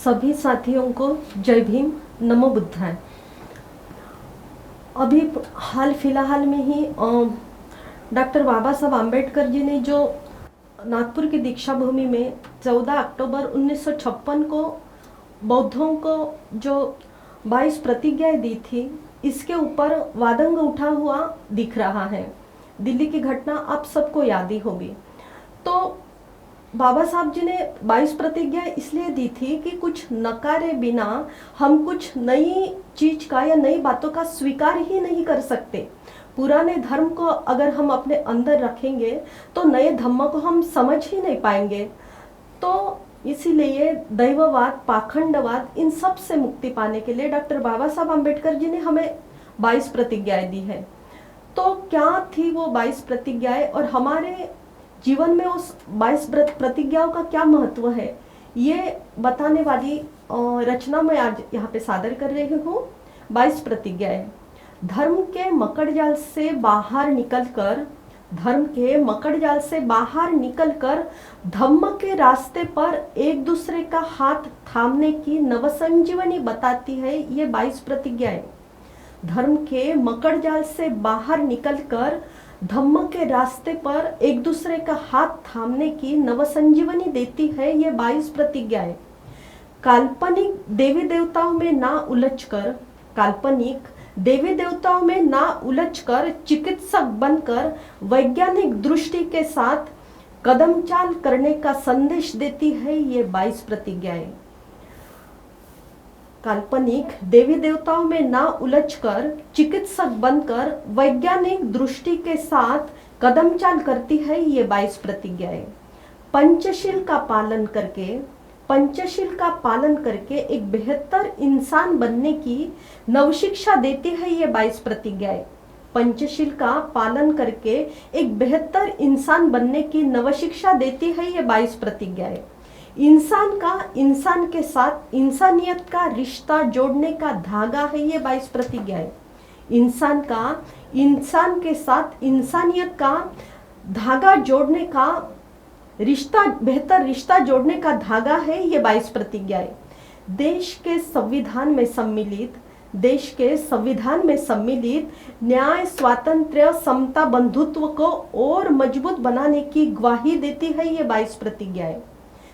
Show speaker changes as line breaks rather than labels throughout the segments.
सभी साथियों को जय भीम, नमो बुद्धाय। अभी हाल फिलहाल में ही डॉक्टर बाबा साहब आम्बेडकर जी ने जो नागपुर की दीक्षा भूमि में 14 अक्टूबर 1956 को बौद्धों को जो 22 प्रतिज्ञाएं दी थी, इसके ऊपर वादंग उठा हुआ दिख रहा है। दिल्ली की घटना आप सबको याद ही होगी। तो बाबा साहब जी ने 22 प्रतिज्ञाएं इसलिए दी थी कि कुछ नकारे बिना हम कुछ नई चीज का या नई बातों का स्वीकार ही नहीं कर सकते। पुराने धर्म को अगर हम अपने अंदर रखेंगे तो नए धर्म को हम समझ ही नहीं पाएंगे। तो इसीलिए दैववाद, पाखंडवाद, इन सब से मुक्ति पाने के लिए डॉक्टर बाबा साहब आम्बेडकर जी ने हमें 22 प्रतिज्ञाएं दी है। तो क्या थी वो 22 प्रतिज्ञाएं और हमारे जीवन में उस 22 प्रतिज्ञाओं का क्या महत्व है, ये बताने वाली रचना मैं आज यहाँ पे सादर कर रही हूँ। 22 प्रतिज्ञाएं। धर्म के मकड़जाल से बाहर निकलकर धम्म के रास्ते पर एक दूसरे का हाथ थामने की नवसंजीवनी बताती है ये 22 प्रतिज्ञाएं। धर्म के मकड़जाल से बाहर निकलकर धम्म के रास्ते पर एक दूसरे का हाथ थामने की नवसंजीवनी देती है ये 22 प्रतिज्ञाएं। काल्पनिक देवी देवताओं में ना उलझकर चिकित्सक बनकर वैज्ञानिक दृष्टि के साथ कदम चाल करने का संदेश देती है ये 22 प्रतिज्ञाएं। काल्पनिक देवी देवताओं में ना उलझकर चिकित्सक बनकर वैज्ञानिक दृष्टि के साथ कदम चाल करती है ये 22 प्रतिज्ञाएं। पंचशील का पालन करके एक बेहतर इंसान बनने की नवशिक्षा देती है ये 22 प्रतिज्ञाएं। पंचशील का पालन करके एक बेहतर इंसान बनने की नवशिक्षा देती है ये 22 प्रतिज्ञाएं। इंसान के साथ इंसानियत का रिश्ता जोड़ने का धागा है ये 22 प्रतिज्ञाएं। इंसान के साथ इंसानियत का धागा जोड़ने का बेहतर रिश्ता जोड़ने का धागा है ये 22 प्रतिज्ञाएं। देश के संविधान में सम्मिलित न्याय, स्वातंत्र्य, समता, बंधुत्व को और मजबूत बनाने की ग्वाही देती है ये 22 प्रतिज्ञाएं।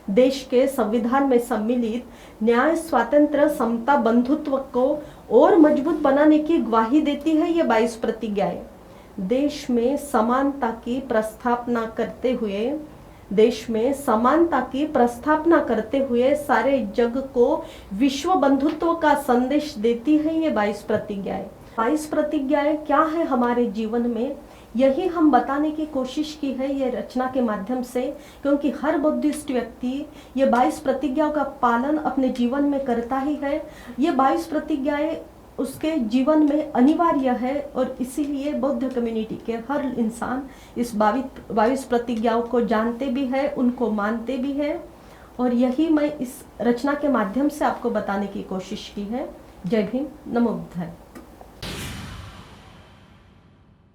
देश के संविधान में सम्मिलित न्याय, स्वातंत्र्य, समता, बंधुत्व को और मजबूत बनाने की ग्वाही देती है ये 22 प्रतिज्ञाएं। देश में समानता की प्रस्थापना करते हुए सारे जग को विश्व बंधुत्व का संदेश देती है ये 22 प्रतिज्ञाएं। 22 प्रतिज्ञाएं क्या है हमारे जीवन में, यही हम बताने की कोशिश की है ये रचना के माध्यम से, क्योंकि हर बुद्धिस्ट व्यक्ति ये 22 प्रतिज्ञाओं का पालन अपने जीवन में करता ही है। ये 22 प्रतिज्ञाएं उसके जीवन में अनिवार्य है और इसीलिए बौद्ध कम्युनिटी के हर इंसान इस 22 प्रतिज्ञाओं को जानते भी है, उनको मानते भी है। और यही मैं इस रचना के माध्यम से आपको बताने की कोशिश की है। जय भीम, नमो बुद्धाय।